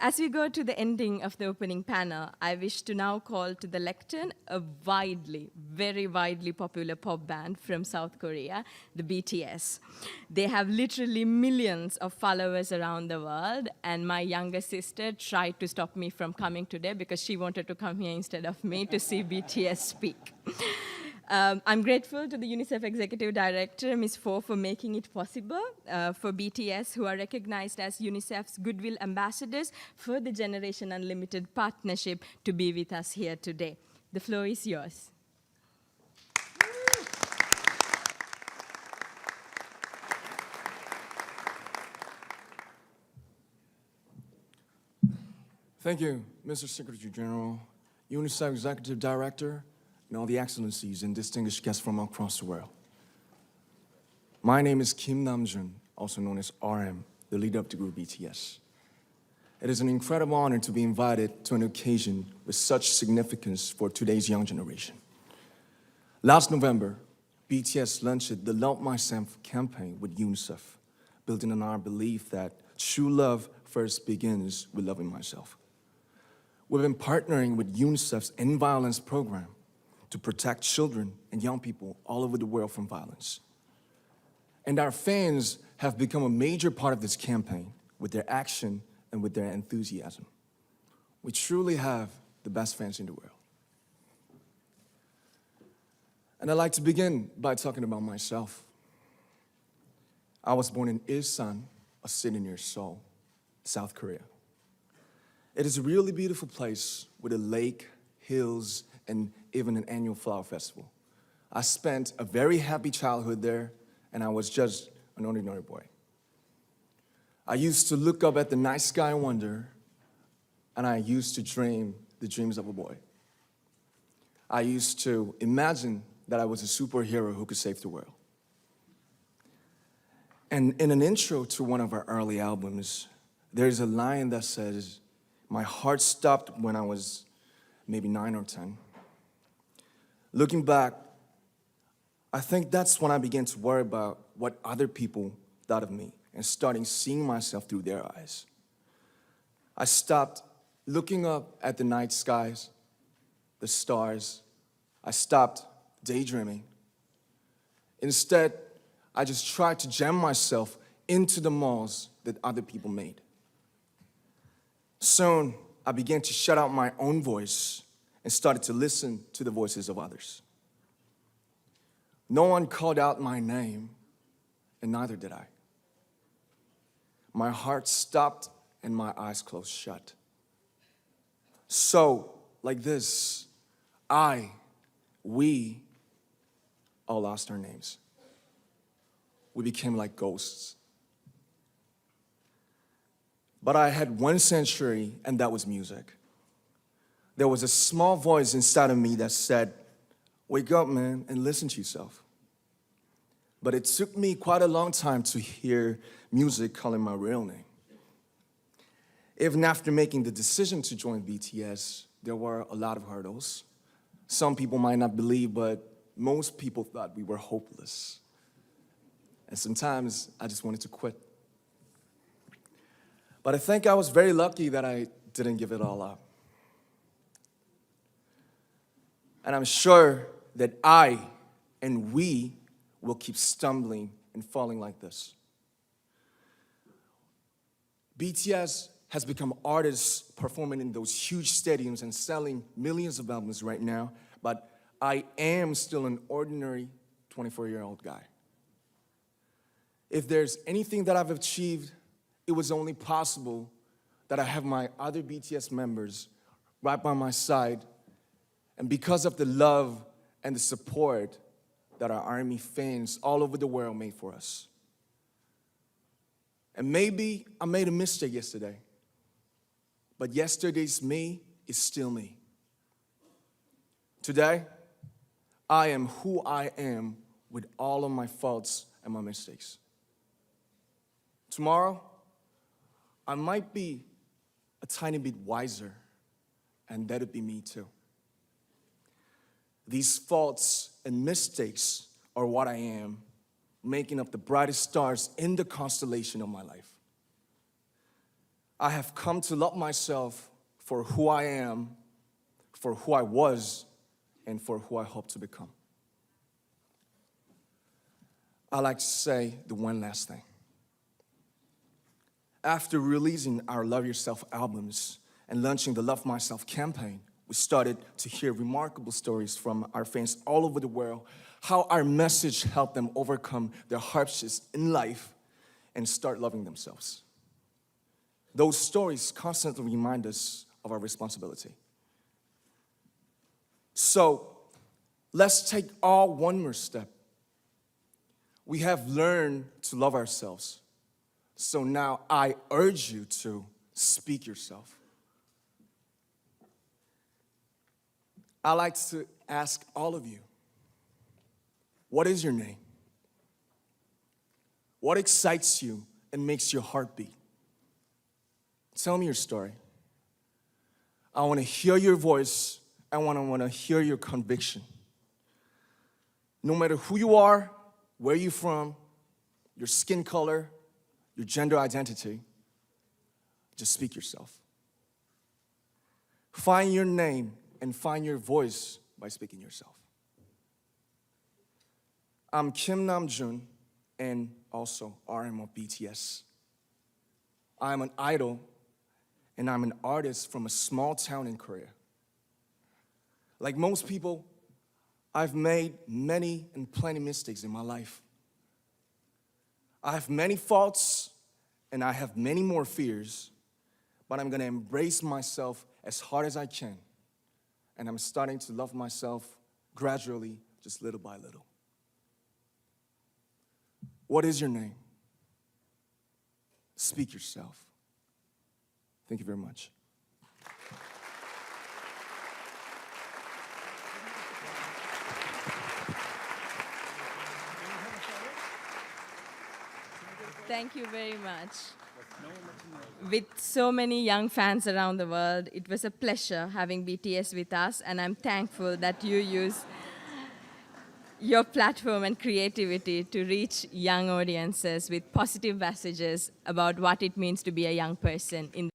As we go to the ending of the opening panel, I wish to now call to the lectern a very widely popular pop band from South Korea, the BTS. They have literally millions of followers around the world, and my younger sister tried to stop me from coming today because she wanted to come here instead of me to see BTS speak. I'm grateful to the UNICEF Executive Director, Ms. Fo, for making it possible for BTS, who are recognized as UNICEF's Goodwill Ambassadors for the Generation Unlimited partnership, to be with us here today. The floor is yours. Thank you, Mr. Secretary General, UNICEF Executive Director, and all the excellencies and distinguished guests from across the world. My name is Kim Nam Jun, also known as RM, the leader of the group BTS. It is an incredible honor to be invited to an occasion with such significance for today's young generation. Last November, BTS launched the Love Myself campaign with UNICEF, building on our belief that true love first begins with loving myself. We've been partnering with UNICEF's End Violence program to protect children and young people all over the world from violence. And our fans have become a major part of this campaign with their action and with their enthusiasm. We truly have the best fans in the world. And I'd like to begin by talking about myself. I was born in Ilsan, a city near Seoul, South Korea. It is a really beautiful place with a lake, hills, and even an annual flower festival. I spent a very happy childhood there, and I was just an ordinary boy. I used to look up at the night sky and wonder, and I used to dream the dreams of a boy. I used to imagine that I was a superhero who could save the world. And in an intro to one of our early albums, there's a line that says, "My heart stopped when I was maybe 9 or 10. Looking back, I think that's when I began to worry about what other people thought of me and starting seeing myself through their eyes. I stopped looking up at the night skies, the stars. I stopped daydreaming. Instead, I just tried to jam myself into the malls that other people made. Soon, I began to shut out my own voice and started to listen to the voices of others. No one called out my name, and neither did I. My heart stopped and my eyes closed shut. So, like this, we all lost our names. We became like ghosts. But I had one sanctuary, and that was music. There was a small voice inside of me that said, "Wake up, man, and listen to yourself." But it took me quite a long time to hear music calling my real name. Even after making the decision to join BTS, there were a lot of hurdles. Some people might not believe, but most people thought we were hopeless. And sometimes I just wanted to quit. But I think I was very lucky that I didn't give it all up. And I'm sure that I and we will keep stumbling and falling like this. BTS has become artists performing in those huge stadiums and selling millions of albums right now, but I am still an ordinary 24-year-old guy. If there's anything that I've achieved, it was only possible that I have my other BTS members right by my side, and because of the love and the support that our ARMY fans all over the world made for us. And maybe I made a mistake yesterday, but yesterday's me is still me. Today, I am who I am with all of my faults and my mistakes. Tomorrow, I might be a tiny bit wiser, and that'd be me too. These faults and mistakes are what I am, making up the brightest stars in the constellation of my life. I have come to love myself for who I am, for who I was, and for who I hope to become. I like to say the one last thing. After releasing our Love Yourself albums and launching the Love Myself campaign, we started to hear remarkable stories from our fans all over the world, how our message helped them overcome their hardships in life and start loving themselves. Those stories constantly remind us of our responsibility. So let's take all one more step. We have learned to love ourselves. So now I urge you to speak yourself. I like to ask all of you, what is your name? What excites you and makes your heart beat? Tell me your story. I want to hear your voice. I want to hear your conviction. No matter who you are, where you're from, your skin color, your gender identity, just speak yourself. Find your name and find your voice by speaking yourself. I'm Kim Nam Jun and also RM of BTS. I'm an idol and I'm an artist from a small town in Korea. Like most people, I've made many and plenty mistakes in my life. I have many faults and I have many more fears, but I'm gonna embrace myself as hard as I can. And I'm starting to love myself gradually, just little by little. What is your name? Speak yourself. Thank you very much. Thank you very much. With so many young fans around the world, it was a pleasure having BTS with us, and I'm thankful that you use your platform and creativity to reach young audiences with positive messages about what it means to be a young person in